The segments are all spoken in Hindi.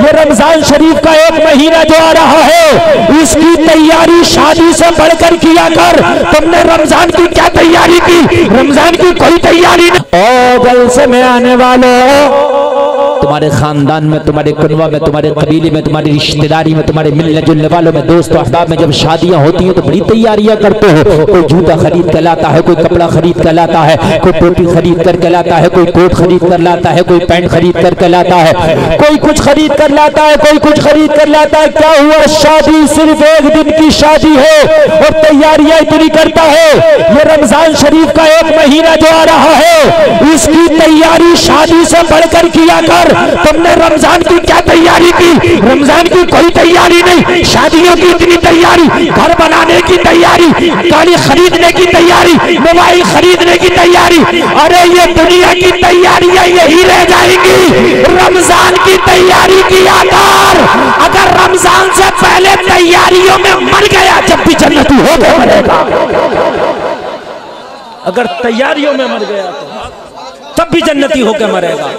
ये रमजान शरीफ का एक महीना जो आ रहा है इसकी तैयारी शादी से बढ़कर किया कर। तुमने रमजान की क्या तैयारी की? रमजान की कोई तैयारी नहीं। ओ जलसे में आने वालों, तुम्हारे खानदान में, तुम्हारे कुनवा में, तुम्हारे कबीले में, तुम्हारी रिश्तेदारी में, तुम्हारे मिलने जुलने वालों में, दोस्तों अहबाब में जब शादियां होती हैं तो बड़ी तैयारियां करते हो। कोई जूता खरीद कर लाता है, कोई कपड़ा खरीद कर लाता है, कोई टोपी खरीद कर लाता है, कोई कोट खरीद कर लाता है, कोई पैंट खरीद कर लाता है, कोई कुछ खरीद कर लाता है, कोई कुछ खरीद कर लाता है। क्या हुआ? शादी सिर्फ एक दिन की शादी है और तैयारियां इतनी करता है। ये रमजान शरीफ का एक महीना जो आ रहा है इसकी तैयारी शादी से बढ़कर किया कर। तुमने रमजान की क्या तैयारी की? रमजान की कोई तैयारी नहीं। शादियों की इतनी तैयारी, घर बनाने की तैयारी, गाड़ी खरीदने की तैयारी, मोबाइल खरीदने की तैयारी। अरे ये दुनिया की तैयारियां यही रह जाएंगी। रमजान की तैयारी किया कर। अगर रमजान से पहले तैयारियों में मर गया जब भी जन्नती हो गया मरेगा। अगर तैयारियों में मर गया तो तब भी जन्नती होकर मरेगा।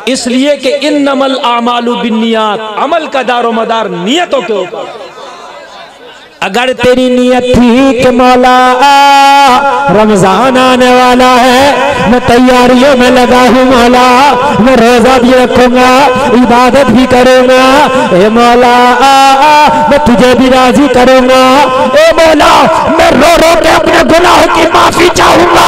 इसलिए कि इन्नमल आमालु बिन्नियात, अमल का दारो मदार नियतों के ऊपर। अगर तेरी नियत थी कि मौला रमजान आने वाला है, मैं तैयारियों में लगा हूँ मौला, मैं रोजा भी रखूंगा, इबादत भी करूंगा, ए मौला मैं तुझे भी राजी करूंगा, ए मौला मैं रो रो के अपने गुनाहों की माफी चाहूंगा,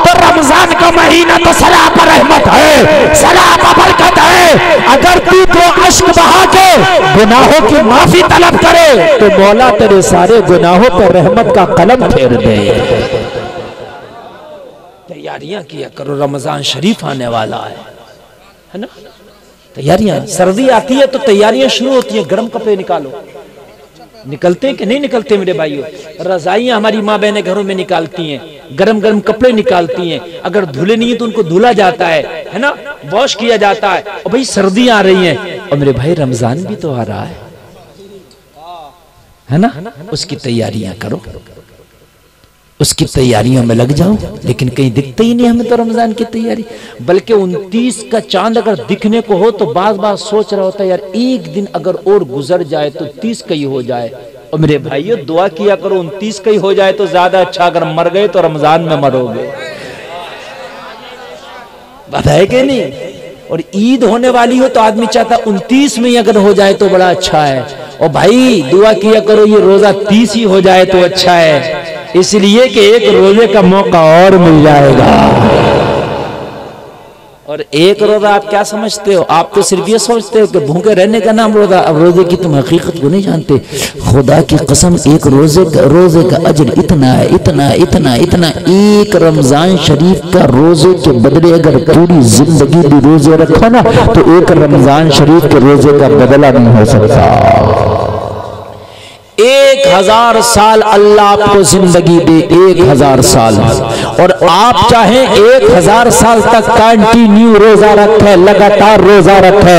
तो रमजान का महीना तो सलाह पर रहमत है, सलाह पर बरकत है। अगर तू तो अश्क बहा के गुनाहों की माफी तलब करे तो मौला तेरे सारे गुनाहों पर रहमत का कलम फेर दे। तैयारियां किया करो, रमजान शरीफ आने वाला है ना। तैयारियां, सर्दी आती है तो तैयारियां शुरू होती है। गर्म कपड़े निकालो, निकलते हैं कि नहीं निकलते मेरे भाइयों? रजाइयां हमारी माँ बहनें घरों में निकालती हैं, गरम गरम कपड़े निकालती हैं। अगर धुले नहीं है तो उनको धुला जाता है ना, वॉश किया जाता है। और भाई सर्दियां आ रही हैं और मेरे भाई रमजान भी तो आ रहा है ना, उसकी तैयारियां करो, उसकी तैयारियों में लग जाओ। लेकिन कहीं दिखते ही नहीं हमें तो रमजान की तैयारी। बल्कि 29 का चांद अगर दिखने को हो तो बार बार सोच रहा होता है यार एक दिन अगर और गुजर जाए तो 30 का ही हो जाए। और मेरे भाइयों दुआ किया करो 29 का ही हो जाए तो ज्यादा अच्छा। अगर मर गए तो रमजान में मरोगे, बताए कि नहीं? और ईद होने वाली हो तो आदमी चाहता 29 में ही अगर हो जाए तो बड़ा अच्छा है। और भाई दुआ किया करो ये रोजा 30 ही हो जाए तो अच्छा है, इसलिए कि एक रोजे का मौका और मिल जाएगा। और एक रोजा आप क्या समझते हो? आप तो सिर्फ ये सोचते हो कि भूखे रहने का नाम रोजा। अब रोजे की तुम हकीकत को नहीं जानते। खुदा की कसम एक रोजे का अजर इतना है, इतना इतना इतना। एक रमजान शरीफ का रोजे के बदले अगर पूरी जिंदगी भी रोजे रखो ना तो एक रमजान शरीफ के रोजे का बदला नहीं हो सकता। 1000 साल अल्लाह आपको जिंदगी दे, 1000 साल, और आप चाहें 1000 साल तक कंटिन्यू रोजा रखे, लगातार रोजा रखे,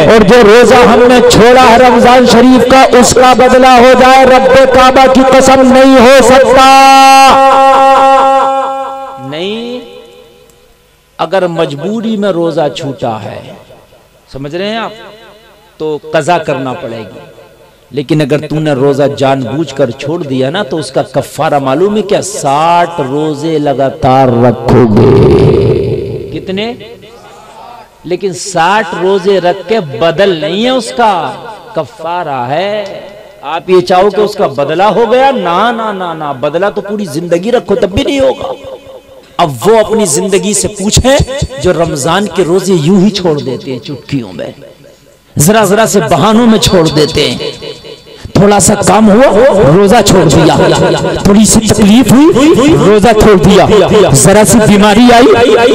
और जो रोजा हमने छोड़ा है रमजान शरीफ का उसका बदला हो जाए, रब्बे काबा की कसम नहीं हो सकता। नहीं, अगर मजबूरी में रोजा छूटा है, समझ रहे हैं आप, तो कज़ा करना पड़ेगी। लेकिन अगर तूने रोजा जानबूझकर छोड़ दिया ना तो उसका कफ्फारा मालूम है क्या? 60 रोजे लगातार रखोगे। कितने? लेकिन 60 रोजे रख के बदल नहीं है, उसका कफ्फारा है। आप ये चाहो कि उसका बदला हो गया? ना ना ना ना, बदला तो पूरी जिंदगी रखो तब भी नहीं होगा। अब वो अपनी जिंदगी से पूछे जो रमजान के रोजे यूं ही छोड़ देते हैं, चुटकियों में, जरा जरा से बहानों में छोड़ देते हैं। थोड़ा सा काम हुआ रोजा छोड़ दिया, थोड़ी सी तकलीफ हुई रोजा छोड़ दिया, जरा सी बीमारी आई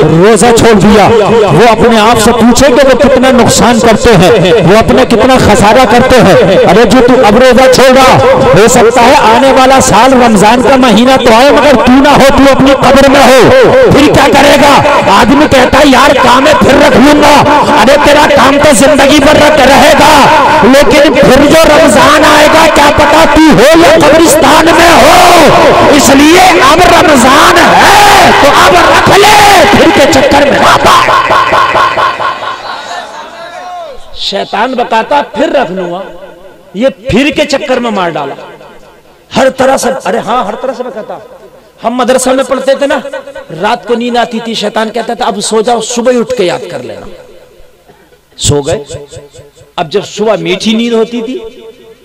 रोजा छोड़ दिया। वो अपने आप से पूछेंगे वो कितना नुकसान करते हैं, वो अपने कितना खसारा करते हैं। अरे जो तू अब रोजा छोड़ा, हो सकता है आने वाला साल रमजान का महीना तो आए मगर तू ना हो, तू अपनी कब्र में हो, फिर क्या करेगा? आदमी कहता है यार काम है फिर रख लूंगा। अरे तेरा काम तो जिंदगी भर रहेगा, लेकिन फिर जो रमजान आएगा क्या पता तू हो या कब्रिस्तान में हो। इसलिए अब रमजान है तो अब रख ले, फिर के चक्कर में शैतान बकाता फिर रख लूंगा, ये फिर के चक्कर में मार डाला हर तरह से। अरे हाँ, हर तरह से बकाता। हम मदरसा में पढ़ते थे ना, रात को नींद आती थी, शैतान कहता था अब सो जाओ, सुबह उठ के याद कर लेना। सो गए। अब जब सुबह मीठी नींद होती थी,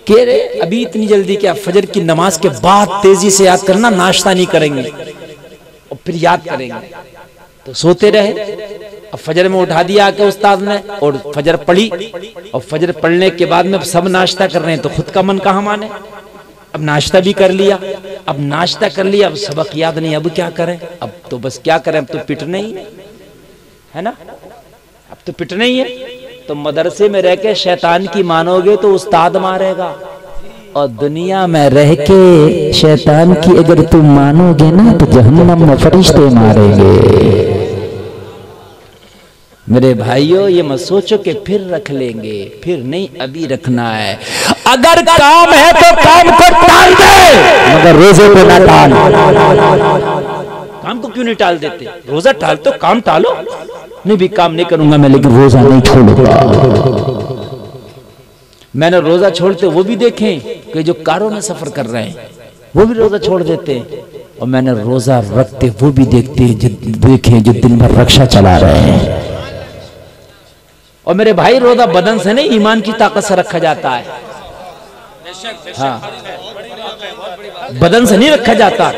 कह रहे अभी इतनी जल्दी क्या, फजर की नमाज के बाद तेजी से याद करना, नाश्ता नहीं करेंगे और फिर याद करेंगे। तो सोते रहे। अब फजर में उठा दिया आके उस्ताद ने और फजर पढ़ी, और फजर पढ़ने के बाद में सब नाश्ता कर रहे हैं तो खुद का मन कहाँ माने। अब नाश्ता भी कर लिया, अब नाश्ता कर लिया, अब सबक याद नहीं, अब क्या करें। अब तो बस क्या करें, अब तो पिटना ही है ना, अब तो पिटना ही है। तो मदरसे में रह के शैतान की मानोगे तो उस्ताद मारेगा, और दुनिया में रह के शैतान की अगर तुम मानोगे ना तो जहन्नम में फरिश्ते मारेंगे। मेरे भाइयों, ये मत सोचो कि फिर रख लेंगे, फिर नहीं, अभी रखना है। अगर काम है तो काम को टाल दे, मगर रोजे को ना टाल। काम को क्यों नहीं टाल देते? रोजा टाल तो काम टालो। नहीं भी काम नहीं करूंगा मैं, लेकिन रोजा नहीं छोड़ूंगा। मैंने रोजा छोड़ते वो भी देखें कि जो कारों में सफर कर रहे हैं वो भी रोजा छोड़ देते हैं, और मैंने रोजा रखते वो भी देखे जो दिन भर रक्षा चला रहे हैं। और मेरे भाई, रोजा बदन से नहीं, ईमान की ताकत से रखा जाता है। हाँ, बदन से नहीं रखा जाता।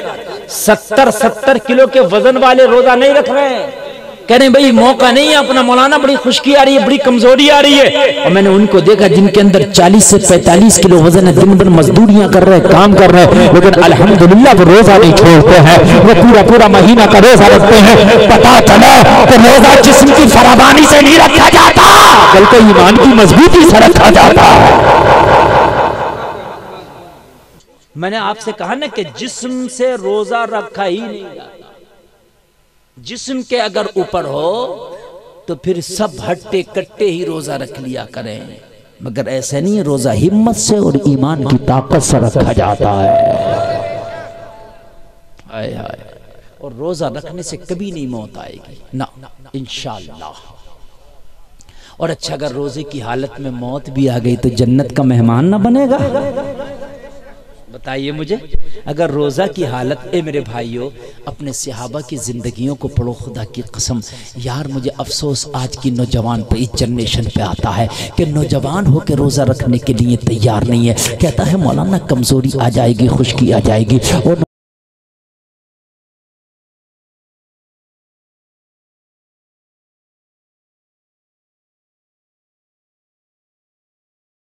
70 किलो के वजन वाले रोजा नहीं रख रहे हैं, कह रहे हैं भाई मौका नहीं है अपना, मौलाना बड़ी खुश्की आ रही है, बड़ी कमजोरी आ रही है। और मैंने उनको देखा जिनके अंदर 40 से 45 किलो वजन है, दिन भर मजदूरियां कर रहे हैं, काम कर रहे हैं, लेकिन अल्हम्दुलिल्लाह वो रोजा नहीं छोड़ते हैं, वो पूरा महीना का रोजा रखते हैं। पता चला कि रोजा जिस्म की फराबानी से नहीं रखा जाता, बल्कि ईमान की मजबूती से रखा जाता है। मैंने आपसे कहा ना कि जिस्म से रोजा रखा ही नहीं जाता। जिस्म के अगर ऊपर हो तो फिर सब हट्टे कट्टे ही रोजा रख लिया करें, मगर ऐसे नहीं, रोजा हिम्मत से और ईमान की ताकत से रखा जाता है। आए हाय। और रोजा रखने से कभी नहीं मौत आएगी ना, इंशाअल्लाह। और अच्छा, अगर रोजे की हालत में मौत भी आ गई तो जन्नत का मेहमान ना बनेगा? बताइए मुझे। अगर रोजा की हालत, ए मेरे भाइयों, अपने सहाबा की जिंदगियों को पढ़ो, खुदा की कसम यार मुझे अफसोस आज की नौजवान पे, इस जनरेशन पे आता है कि नौजवान हो के रोजा रखने के लिए तैयार नहीं है। कहता है मौलाना कमजोरी आ जाएगी, खुश्की आ जाएगी, और